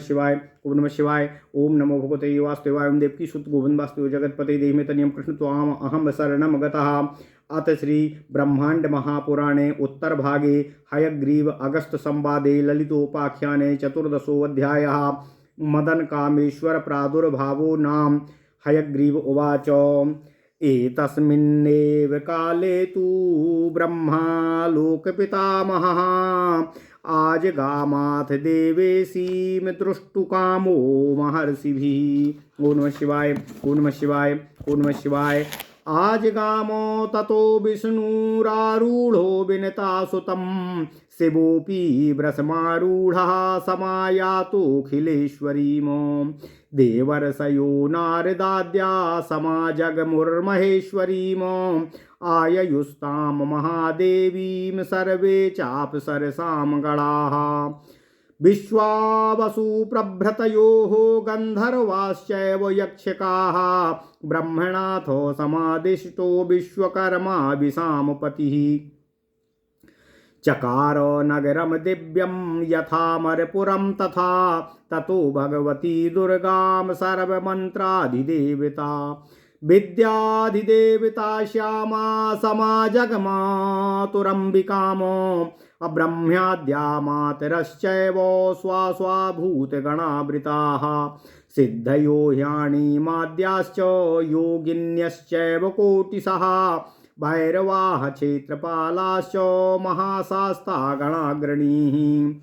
शिवाय। ओम नमः शिवाय। ओम नमो भगवते वासुदेवाय। ओम देवकी सुत गोविंद वासुदेव जगतपते देहि में तनियम कृष्ण त्वाम अहम शरणम गतः। अत श्री ब्रह्मांड महापुराणे उत्तर भागे हयग्रीव अगस्त संवादे ललितोपाख्याने चतुर्दशोऽध्यायः। मदन कामेश्वर प्रादुर्भावो नाम। हयग्रीव उवाच एतस्मिन्नेव काले तु ब्रह्मा लोकपितामहः आजगामाथ देवेशीम दृष्टुकामो महर्षिभिः। ओम नमः शिवाय। ओम नमः शिवाय। ओम नमः शिवाय। आजगामो ततो विष्णुरारूढ़ो विनता सुतं शिवोऽपि वृषमारूढ़ः समायातोऽखिलेश्वरीम्। देवर्षयो नारदाद्या समाजगमुर्महेश्वरीम्। आययुस्तां महादेवीं सर्वे चाप्सरसां गणाः। विश्वावसु प्रभृतयोः गन्धर्वाश्चैव यक्षकाः। ब्रह्मणाथो समादिष्टो विश्वकर्मा विशामपतिः। चकार नगरम दिव्यम यथामरपुरम तथा ततो भगवती दुर्गाम सर्वमंत्राधिदेवता। विद्याधिदेवता श्यामा समाजगमातुरंबिकामो अब्रह्म्याद्या मातरश्चैव स्वास्वाभूतगणावृताः। सिद्धयो ह्याणि माद्याश्च योगिन्यश्चैव कोटिशः। भैरवाः क्षेत्रपालाश्च महाशास्ता गणाग्रणीः।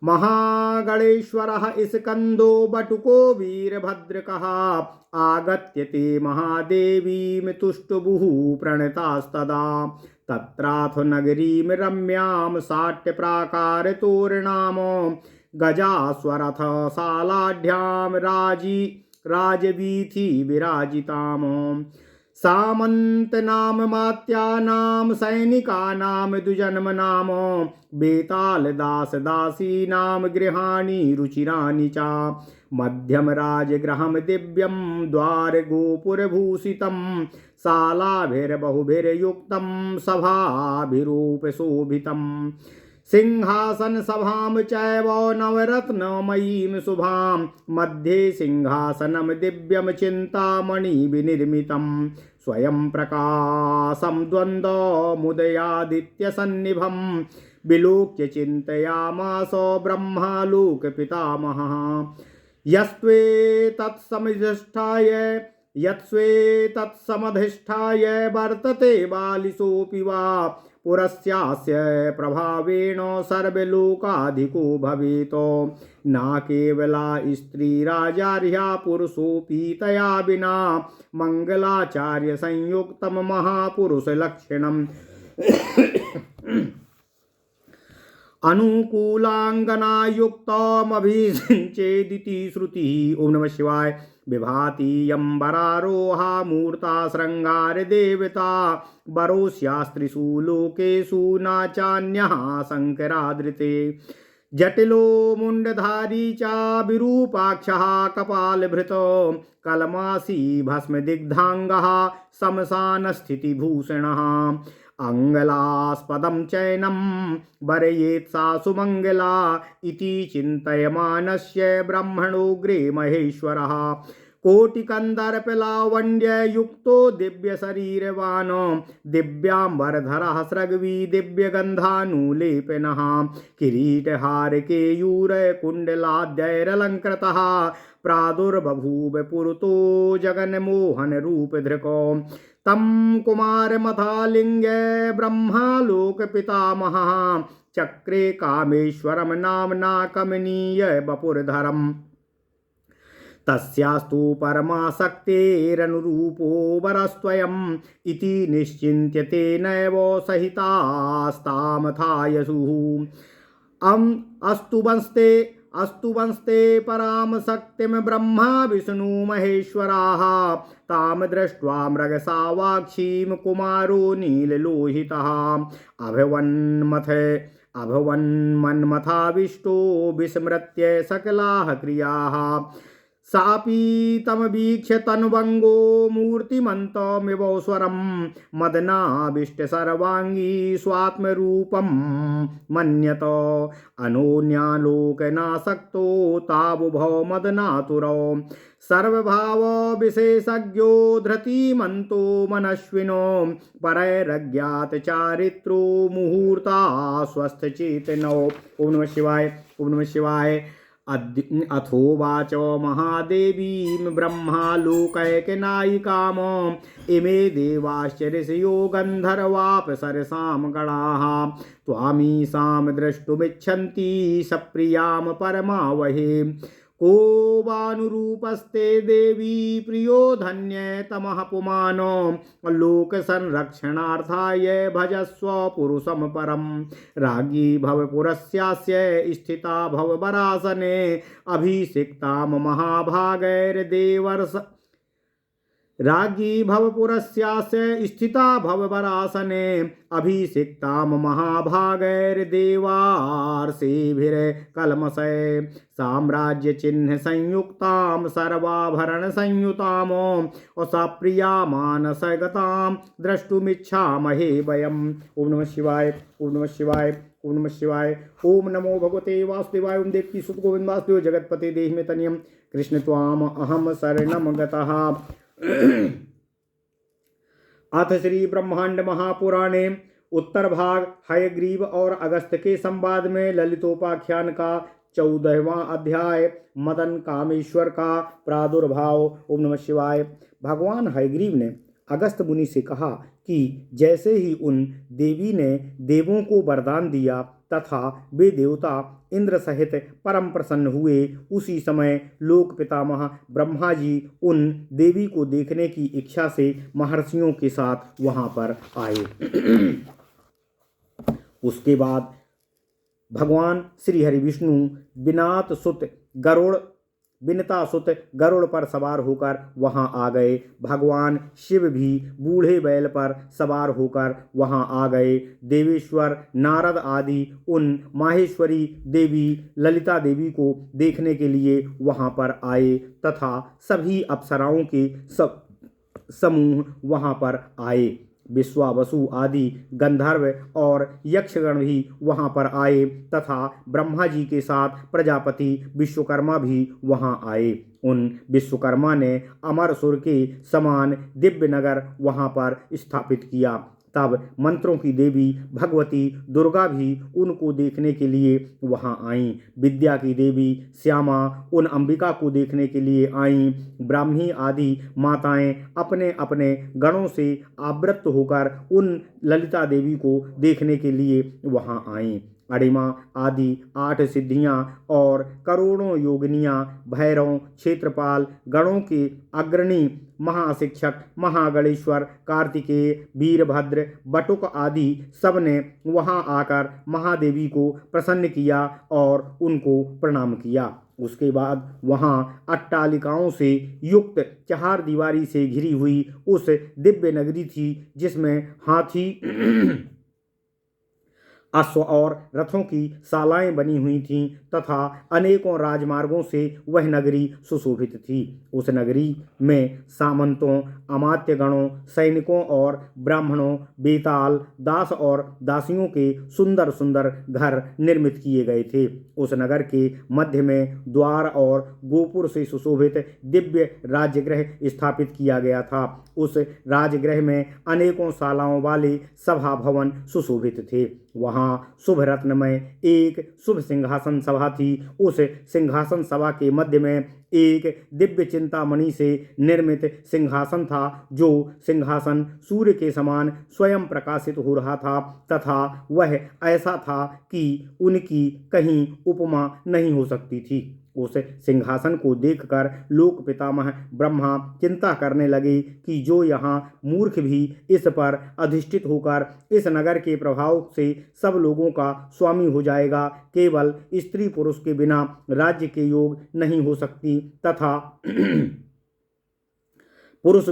महागणेश्वरः स्कन्दो बटुको वीरभद्रकः। आगत्य ते महादेवीं तुष्टुभुः प्रणतास्तदा। तत्राथ नगरीं रम्यां साट्यप्राकारतोरणां गजास्वरथ शालाढ्यां राजवीथि विराजिताम्। सामंत नाम मात्यानां सैनिकानां द्विजन्मनाम। बेताल दास दासी नाम गृहाणि रुचिराणि च। मध्यम राजगृहं दिव्यं द्वार गोपुरभूषितं। शालाभिर्बहुभिर्युक्तं सभाभिरूपशोभितम्। सिंहासन सभां चैव नवरत्नमयीं शुभां। मध्ये सिंहासनं दिव्यं चिन्तामणि विनिर्मितं। स्वयं प्रकाशं द्वन्द्वमुदयादित्यसन्निभं। विलोक्य चिन्तयामास ब्रह्मालोकपितामहः। यत्स्वेतत्समधिष्ठाय वर्तते बालिशोऽपि वा। पुरस्यास्य प्रभावेण सर्वलोकाधिको भवेत्। न केवला स्त्री राजार्या पुरुषोऽपि तया विना। मंगलाचार्य संयुक्तं महापुरुषलक्षणम्। अनुकूलांगनायुक्तमभिषिञ्चेदिति श्रुतिः। ओम नमः शिवाय। विभाति यंबरारोहा मूर्ता श्रृंगार देवता। वरोस्यास्त्रिषु लोकेषु नाचान्यः शंकरादृते। जटिलो मुंडधारी च विरूपाक्षः कपालभृतो। कलमासी भस्मदिग्धांगः शमशानस्थितिभूषणः। अंगलास्पदं चैनं वरयेत् सा सुमंगला। इति चिन्तयमानस्य ब्रह्मणोऽग्रे महेश्वरः। कोटिकन्दर्पलावण्ययुक्तो दिव्यशरीरवान्। दिव्याम्बरधरः स्रग्वी दिव्यगन्धानुलेपनः। किरीटहारकेयूरकुण्डलाद्यैरलङ्कृतः। प्रादुर्बभूव पुरतो जगन्मोहनरूपधृको। तं कुमारमथालिङ्गे ब्रह्मालोकपितामहः। चक्रे कामेश्वरं नाम्ना कमनीय वपुर्धरम्। तस्यास्तु परमासक्तेरनुरूपो वरस्त्वयम्। इति निश्चिन्त्य तेनैव सहितास्तामथायसुः। अस्तु वंस्ते परां शक्तिं ब्रह्मा विष्णु महेश्वराः। तां दृष्ट्वा मृगसावाक्षीं कुमारो नीललोहितः। अभवन्मन्मथाविष्टो विस्मृत्य सकलाः क्रियाः। सापि तमवीक्ष्य तनुभंगो मूर्तिमन्तमिवस्वरं मदनाभीष्ट सर्वांगी स्वात्मरूपं मन्यत अनोन्यालोकनासक्तो तावुभौ मदनातुरौ सर्वभाव विशेषज्ञो धृतिमन्तो मनस्विनो परैरज्ञात चारित्रो मुहूर्ता स्वस्थचेतनौ। ओम नमः शिवाय। ओम नमः शिवाय। अथोवाच महादेवीं ब्रह्मालोकैकनायिकाम इमे देवाश्च ऋषयो गन्धर्वाप्सरसां गणाः त्वामीशां द्रष्टुमिच्छन्ति सप्रियां परमावहे को वानुरूपस्ते देवी प्रियो धन्य तमः पुमानो लोक संरक्षणार्थाय भजस्व पुरुषं परम राज्ञी भवपुरस्यास्य स्थिता भववरासने अभिषिक्तां महाभागैर्देवर्ष राज्ञी भवपुरस्यास्य स्थिता भववरासने अभिषिक्तां महाभागैर्देवार्षिभिर्कल्मषे साम्राज्य चिन्ह संयुक्तां सर्वाभरण संयुतां सप्रिया मानसगतां द्रष्टुमिच्छामहे वयम्। ओम नमः शिवाय। ओम नमः शिवाय। ओम नमः शिवाय। ओम नमो भगवते वासुदेवाय। ओम देवकी सुत गोविंद वासुदेव जगतपते देहि मे तनियम कृष्ण त्वाम अहम शरणं गतः। अथ श्री ब्रह्मांड महापुराणे उत्तर भाग हयग्रीव और अगस्त के संवाद में ललितोपाख्यान का 14वां अध्याय मदन कामेश्वर का प्रादुर्भाव। ओम नमः शिवाय। भगवान हयग्रीव ने अगस्त मुनि से कहा कि जैसे ही उन देवी ने देवों को वरदान दिया तथा वे देवता इंद्र सहित परम प्रसन्न हुए, उसी समय लोक पितामह ब्रह्मा जी उन देवी को देखने की इच्छा से महर्षियों के साथ वहां पर आए। उसके बाद भगवान श्री हरि विष्णु विनता सुत गरुड़ पर सवार होकर वहां आ गए। भगवान शिव भी बूढ़े बैल पर सवार होकर वहां आ गए। देवेश्वर नारद आदि उन माहेश्वरी देवी ललिता देवी को देखने के लिए वहां पर आए तथा सभी अप्सराओं के सब समूह वहां पर आए। विश्वावसु आदि गंधर्व और यक्षगण भी वहां पर आए तथा ब्रह्मा जी के साथ प्रजापति विश्वकर्मा भी वहां आए। उन विश्वकर्मा ने अमरसुर के समान दिव्य नगर वहां पर स्थापित किया। तब मंत्रों की देवी भगवती दुर्गा भी उनको देखने के लिए वहां आईं। विद्या की देवी श्यामा उन अंबिका को देखने के लिए आईं। ब्राह्मी आदि माताएं अपने अपने गणों से आवृत होकर उन ललिता देवी को देखने के लिए वहां आईं। अणिमा आदि 8 सिद्धियां और करोड़ों योगिनियां भैरव क्षेत्रपाल गणों के अग्रणी महाशिक्षक महागणेश्वर कार्तिकेय वीरभद्र बटुक आदि सब ने वहां आकर महादेवी को प्रसन्न किया और उनको प्रणाम किया। उसके बाद वहां अट्टालिकाओं से युक्त 4 दीवारी से घिरी हुई उस दिव्य नगरी थी जिसमें हाथी अश्व और रथों की शालाएं बनी हुई थीं तथा अनेकों राजमार्गों से वह नगरी सुशोभित थी। उस नगरी में सामंतों अमात्यगणों सैनिकों और ब्राह्मणों बेताल दास और दासियों के सुंदर सुंदर घर निर्मित किए गए थे। उस नगर के मध्य में द्वार और गोपुर से सुशोभित दिव्य राजगृह स्थापित किया गया था। उस राजगृह में अनेकों शालाओं वाले सभा भवन सुशोभित थे। वहां शुभ रत्नमय एक शुभ सिंहासन सभा थी। उस सिंहासन सभा के मध्य में एक दिव्य चिंतामणि से निर्मित सिंहासन था, जो सिंहासन सूर्य के समान स्वयं प्रकाशित हो रहा था तथा वह ऐसा था कि उनकी कहीं उपमा नहीं हो सकती थी। उस सिंहासन को देखकर लोक पितामह ब्रह्मा चिंता करने लगे कि जो यहाँ मूर्ख भी इस पर अधिष्ठित होकर इस नगर के प्रभाव से सब लोगों का स्वामी हो जाएगा, केवल स्त्री पुरुष के बिना राज्य के योग नहीं हो सकती तथा पुरुष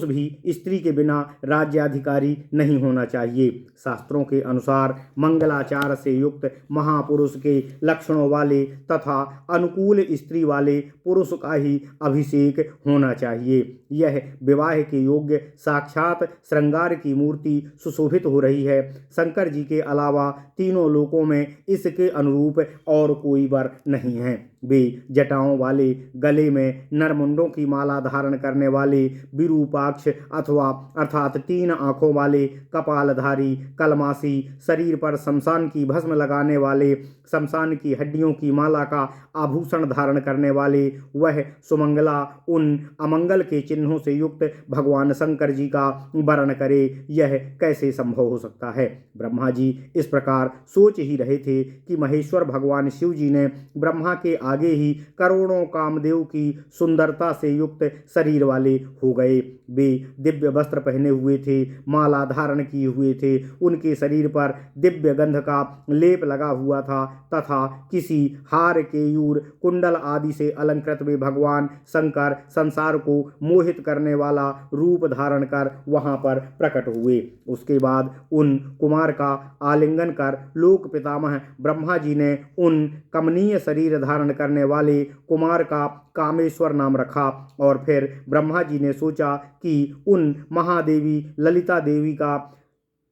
भी स्त्री के बिना राज्याधिकारी नहीं होना चाहिए। शास्त्रों के अनुसार मंगलाचार से युक्त महापुरुष के लक्षणों वाले तथा अनुकूल स्त्री वाले पुरुष का ही अभिषेक होना चाहिए। यह विवाह के योग्य साक्षात श्रृंगार की मूर्ति सुशोभित हो रही है। शंकर जी के अलावा तीनों लोकों में इसके अनुरूप और कोई वर नहीं है। वे जटाओं वाले, गले में नरमुंडों की माला धारण करने वाले, विरूपाक्ष अर्थात 3 आंखों वाले, कपालधारी, कलमासी, शरीर पर शमशान की भस्म लगाने वाले, शमशान की हड्डियों की माला का आभूषण धारण करने वाले, वह सुमंगला उन अमंगल के चिन्हों से युक्त भगवान शंकर जी का वर्ण करे, यह कैसे संभव हो सकता है। ब्रह्मा जी इस प्रकार सोच ही रहे थे कि महेश्वर भगवान शिव जी ने ब्रह्मा के आगे ही करोड़ों कामदेव की सुंदरता से युक्त शरीर वाले हो गए। वे दिव्य वस्त्र पहने हुए थे, माला धारण किए हुए थे, उनके शरीर पर दिव्य गंध का लेप लगा हुआ था तथा किसी हार, केयूर, कुंडल आदि से अलंकृत वे भगवान शंकर संसार को मोहित करने वाला रूप धारण कर वहां पर प्रकट हुए। उसके बाद उन कुमार का आलिंगन कर लोक पितामह ब्रह्मा जी ने उन कमनीय शरीर धारण करने वाले कुमार का कामेश्वर नाम रखा। और फिर ब्रह्मा जी ने सोचा कि उन महादेवी ललिता देवी का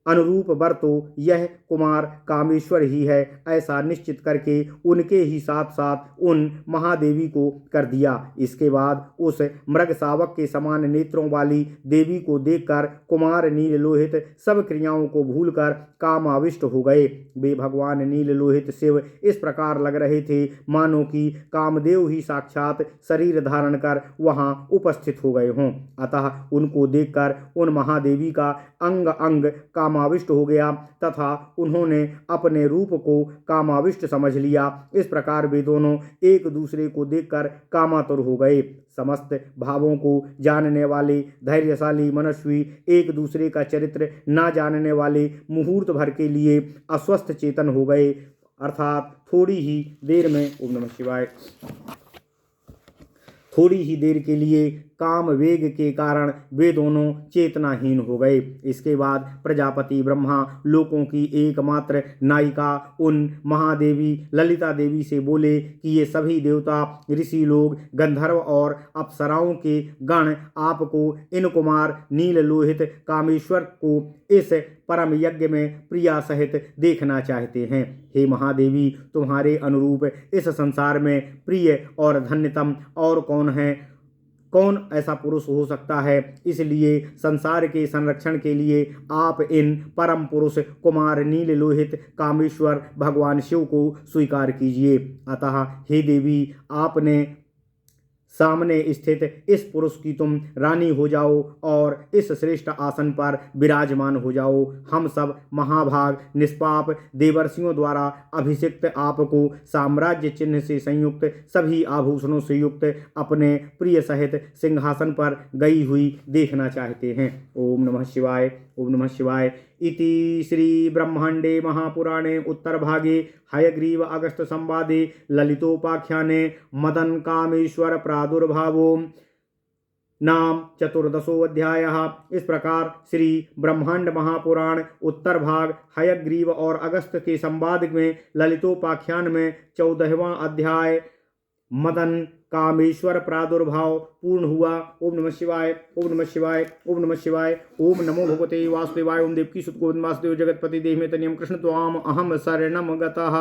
अनुरूप वर तो यह कुमार कामेश्वर ही है, ऐसा निश्चित करके उनके ही साथ साथ उन महादेवी को कर दिया। इसके बाद उस मृग शावक के समान नेत्रों वाली देवी को देखकर कुमार नील लोहित सब क्रियाओं को भूलकर कामाविष्ट हो गए। वे भगवान नील लोहित शिव इस प्रकार लग रहे थे मानो कि कामदेव ही साक्षात शरीर धारण कर वहां उपस्थित हो गए हों। अतः उनको देखकर उन महादेवी का अंग अंग कामाविष्ट हो गया तथा उन्होंने अपने रूप को कामाविष्ट समझ लिया। इस प्रकार वे दोनों एक दूसरे को देखकर कामातुर हो गए। समस्त भावों को जानने वाले धैर्यशाली मनस्वी एक दूसरे का चरित्र ना जानने वाले मुहूर्त भर के लिए अस्वस्थ चेतन हो गए, अर्थात थोड़ी ही देर में ओम नमः शिवाय थोड़ी ही देर के लिए काम वेग के कारण वे दोनों चेतनाहीन हो गए। इसके बाद प्रजापति ब्रह्मा लोकों की एकमात्र नायिका उन महादेवी ललिता देवी से बोले कि ये सभी देवता, ऋषि लोग, गंधर्व और अप्सराओं के गण आपको इन कुमार नील लोहित कामेश्वर को इस परम यज्ञ में प्रिया सहित देखना चाहते हैं। हे महादेवी, तुम्हारे अनुरूप इस संसार में प्रिय और धन्यतम और कौन है? कौन ऐसा पुरुष हो सकता है? इसलिए संसार के संरक्षण के लिए आप इन परम पुरुष कुमार नील लोहित कामेश्वर भगवान शिव को स्वीकार कीजिए। अतः हे देवी, आपने सामने स्थित इस पुरुष की तुम रानी हो जाओ और इस श्रेष्ठ आसन पर विराजमान हो जाओ। हम सब महाभाग निष्पाप देवर्षियों द्वारा अभिषिक्त आपको साम्राज्य चिन्ह से संयुक्त सभी आभूषणों से युक्त अपने प्रिय सहित सिंहासन पर गई हुई देखना चाहते हैं। ओम नमः शिवाय। ओम नमः शिवाय। इति श्री ब्रह्मांडे महापुराणे उत्तरभागे हयग्रीव अगस्त्य संवादे ललितोपाख्याने मदन कामेश्वर प्रादुर्भावो नाम 14वां अध्यायः। इस प्रकार श्री ब्रह्मांड महापुराण उत्तर भाग हयग्रीव और अगस्त्य के संवाद में ललितोपाख्यान में 14वां अध्याय मदन कामेश्वर प्रादुर्भाव पूर्ण हुआ। ओम नमः शिवाय। ओम नमः शिवाय। ओम नमः शिवाय। ओम नमो भगवते वासुदेवाय। ओम देवकी सुत गोविंद वासुदेव जगतपति देहि में तनियम कृष्ण त्वाम अहम शरणम गतः।